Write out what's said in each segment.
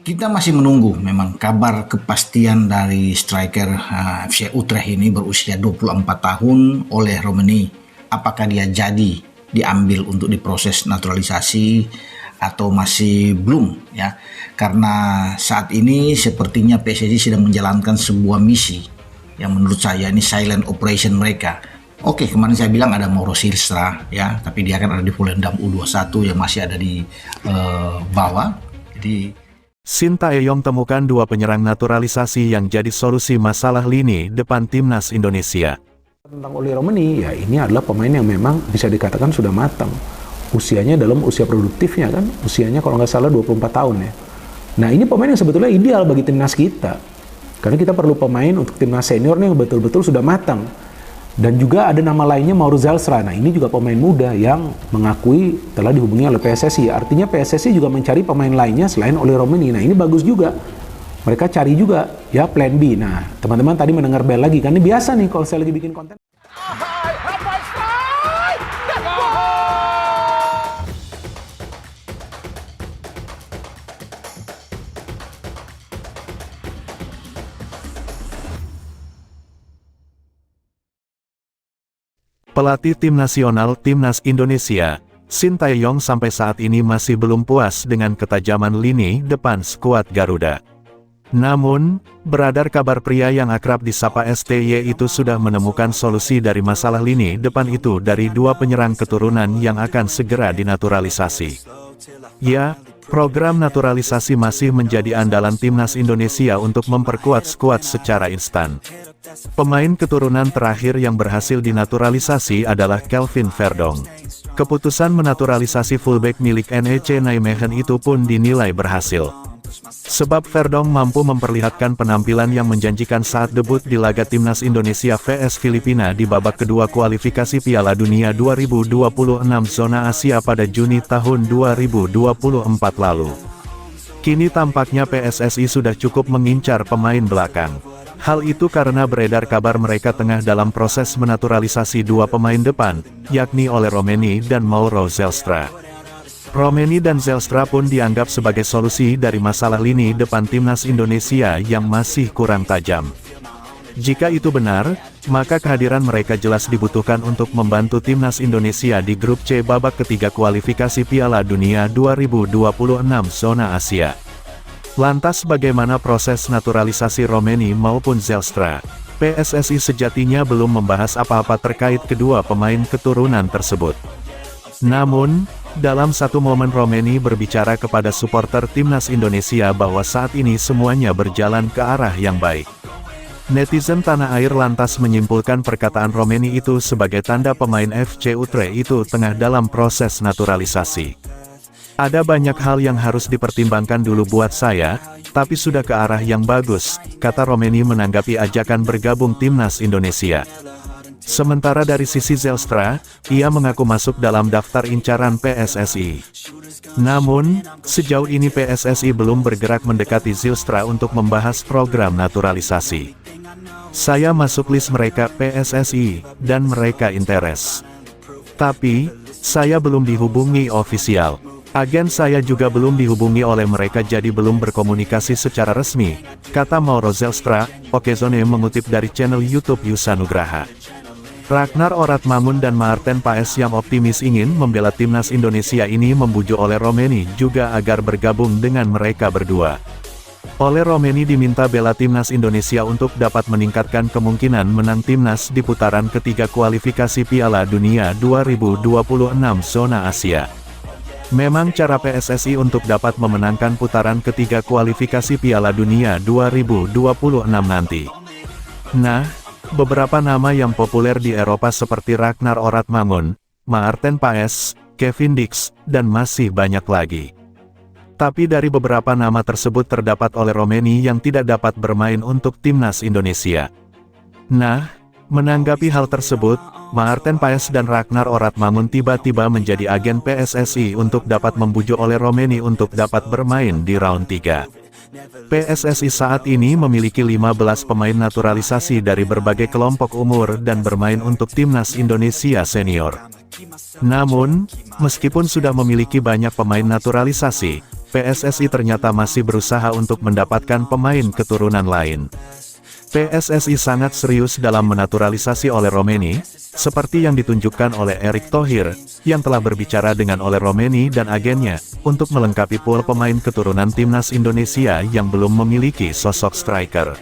Kita masih menunggu memang kabar kepastian dari striker FC Utrecht ini berusia 24 tahun oleh Romani. Apakah dia jadi diambil untuk diproses naturalisasi atau masih belum ya? Karena saat ini sepertinya PSSI sedang menjalankan sebuah misi yang menurut saya ini silent operation mereka. Oke, kemarin saya bilang ada Mauro Silstra ya, tapi dia kan ada di Volendam U21 yang masih ada di bawah. Jadi Shin Tae-yong temukan dua penyerang naturalisasi yang jadi solusi masalah lini depan timnas Indonesia. Tentang Oli Romani, ya ini adalah pemain yang memang bisa dikatakan sudah matang. Usianya dalam usia produktifnya kan, usianya kalau nggak salah 24 tahun ya. Nah ini pemain yang sebetulnya ideal bagi timnas kita. Karena kita perlu pemain untuk timnas senior yang betul-betul sudah matang. Dan juga ada nama lainnya Mauro Zelstra. Nah ini juga pemain muda yang mengakui telah dihubungi oleh PSSI. Artinya PSSI juga mencari pemain lainnya selain Oli Romani. Nah ini bagus juga. Mereka cari juga ya plan B. Nah teman-teman tadi mendengar bel lagi kan. Ini biasa nih kalau saya lagi bikin konten. Pelatih tim nasional Timnas Indonesia, Shin Tae-yong sampai saat ini masih belum puas dengan ketajaman lini depan skuad Garuda. Namun, beredar kabar pria yang akrab disapa STY itu sudah menemukan solusi dari masalah lini depan itu dari dua penyerang keturunan yang akan segera dinaturalisasi. Ya, program naturalisasi masih menjadi andalan Timnas Indonesia untuk memperkuat skuad secara instan. Pemain keturunan terakhir yang berhasil dinaturalisasi adalah Kelvin Verdong. Keputusan menaturalisasi fullback milik NEC Nijmegen itu pun dinilai berhasil. Sebab Verdong mampu memperlihatkan penampilan yang menjanjikan saat debut di laga Timnas Indonesia vs Filipina di babak kedua kualifikasi Piala Dunia 2026 zona Asia pada Juni tahun 2024 lalu. Kini tampaknya PSSI sudah cukup mengincar pemain belakang. Hal itu karena beredar kabar mereka tengah dalam proses menaturalisasi dua pemain depan, yakni Oli Romani dan Mauro Zelstra. Romani dan Zelstra pun dianggap sebagai solusi dari masalah lini depan timnas Indonesia yang masih kurang tajam. Jika itu benar, maka kehadiran mereka jelas dibutuhkan untuk membantu timnas Indonesia di grup C babak ketiga kualifikasi Piala Dunia 2026 zona Asia. Lantas bagaimana proses naturalisasi Romani maupun Zelstra? PSSI sejatinya belum membahas apa-apa terkait kedua pemain keturunan tersebut. Namun, dalam satu momen Romani berbicara kepada supporter timnas Indonesia bahwa saat ini semuanya berjalan ke arah yang baik. Netizen tanah air lantas menyimpulkan perkataan Romani itu sebagai tanda pemain FC Utrecht itu tengah dalam proses naturalisasi. Ada banyak hal yang harus dipertimbangkan dulu buat saya, tapi sudah ke arah yang bagus, kata Romani menanggapi ajakan bergabung timnas Indonesia. Sementara dari sisi Zelstra, ia mengaku masuk dalam daftar incaran PSSI. Namun, sejauh ini PSSI belum bergerak mendekati Zelstra untuk membahas program naturalisasi. Saya masuk list mereka PSSI, dan mereka interes. Tapi, saya belum dihubungi ofisial. Agen saya juga belum dihubungi oleh mereka jadi belum berkomunikasi secara resmi, kata Mauro Zelstra. Okezone mengutip dari channel YouTube Yusa Nugraha. Ragnar Oratmangun dan Maarten Paes yang optimis ingin membela timnas Indonesia ini membujuk Oli Romani juga agar bergabung dengan mereka berdua. Oli Romani diminta bela timnas Indonesia untuk dapat meningkatkan kemungkinan menang timnas di putaran ketiga kualifikasi Piala Dunia 2026 zona Asia. Memang cara PSSI untuk dapat memenangkan putaran ketiga kualifikasi Piala Dunia 2026 nanti. Nah, beberapa nama yang populer di Eropa seperti Ragnar Oratmangun, Maarten Paes, Kevin Dix, dan masih banyak lagi. Tapi dari beberapa nama tersebut terdapat Oli Romani yang tidak dapat bermain untuk timnas Indonesia. Nah, menanggapi hal tersebut, Maarten Paes dan Ragnar Oratmangun tiba-tiba menjadi agen PSSI untuk dapat membujuk Oli Romani untuk dapat bermain di round 3. PSSI saat ini memiliki 15 pemain naturalisasi dari berbagai kelompok umur dan bermain untuk timnas Indonesia senior. Namun, meskipun sudah memiliki banyak pemain naturalisasi, PSSI ternyata masih berusaha untuk mendapatkan pemain keturunan lain. PSSI sangat serius dalam menaturalisasi Ole Romeni, seperti yang ditunjukkan oleh Erick Thohir, yang telah berbicara dengan Ole Romeni dan agennya, untuk melengkapi pool pemain keturunan timnas Indonesia yang belum memiliki sosok striker.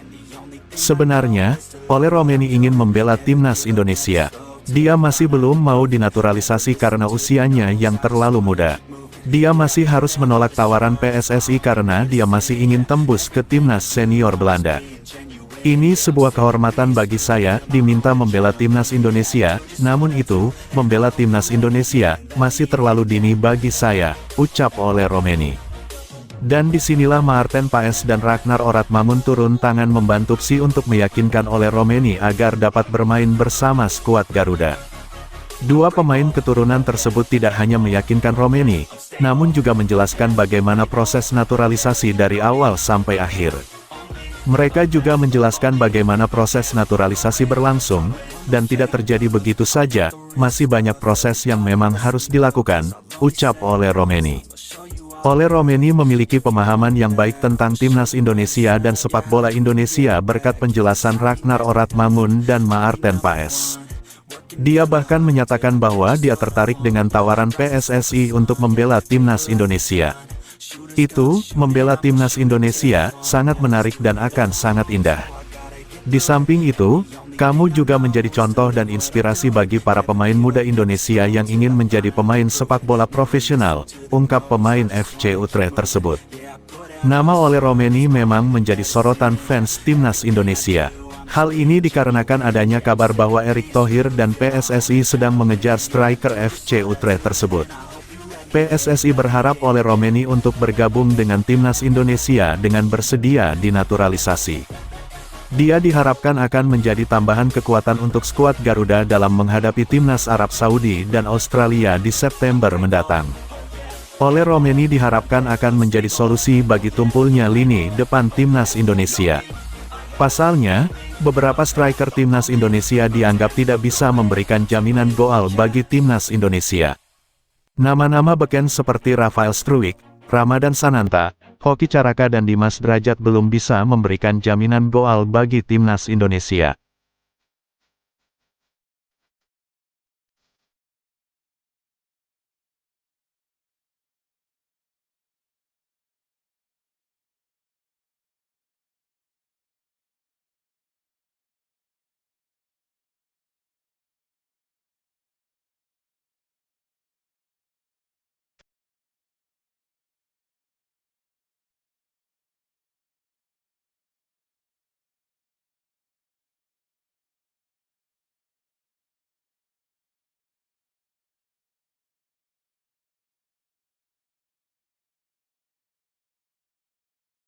Sebenarnya, Ole Romeni ingin membela timnas Indonesia. Dia masih belum mau dinaturalisasi karena usianya yang terlalu muda. Dia masih harus menolak tawaran PSSI karena dia masih ingin tembus ke timnas senior Belanda. Ini sebuah kehormatan bagi saya, diminta membela timnas Indonesia, namun itu, membela timnas Indonesia, masih terlalu dini bagi saya, ucap Ole Romeni. Dan disinilah Maarten Paes dan Ragnar Oratmamun turun tangan membantu PSI untuk meyakinkan Ole Romeni agar dapat bermain bersama skuad Garuda. Dua pemain keturunan tersebut tidak hanya meyakinkan Romeni, namun juga menjelaskan bagaimana proses naturalisasi dari awal sampai akhir. Mereka juga menjelaskan bagaimana proses naturalisasi berlangsung, dan tidak terjadi begitu saja, masih banyak proses yang memang harus dilakukan, ucap Ole Romeni. Ole Romeni memiliki pemahaman yang baik tentang timnas Indonesia dan sepak bola Indonesia berkat penjelasan Ragnar Oratmamun dan Maarten Paes. Dia bahkan menyatakan bahwa dia tertarik dengan tawaran PSSI untuk membela timnas Indonesia. Itu, membela timnas Indonesia, sangat menarik dan akan sangat indah. Di samping itu, kamu juga menjadi contoh dan inspirasi bagi para pemain muda Indonesia yang ingin menjadi pemain sepak bola profesional, ungkap pemain FC Utrecht tersebut. Nama Ole Romeni memang menjadi sorotan fans timnas Indonesia. Hal ini dikarenakan adanya kabar bahwa Erick Thohir dan PSSI sedang mengejar striker FC Utrecht tersebut. PSSI berharap Ole Romeni untuk bergabung dengan timnas Indonesia dengan bersedia dinaturalisasi. Dia diharapkan akan menjadi tambahan kekuatan untuk skuad Garuda dalam menghadapi timnas Arab Saudi dan Australia di September mendatang. Ole Romeni diharapkan akan menjadi solusi bagi tumpulnya lini depan timnas Indonesia. Pasalnya, beberapa striker timnas Indonesia dianggap tidak bisa memberikan jaminan gol bagi timnas Indonesia. Nama-nama beken seperti Rafael Struijk, Ramadan Sananta, Hoki Caraka dan Dimas Drajat belum bisa memberikan jaminan gol bagi timnas Indonesia.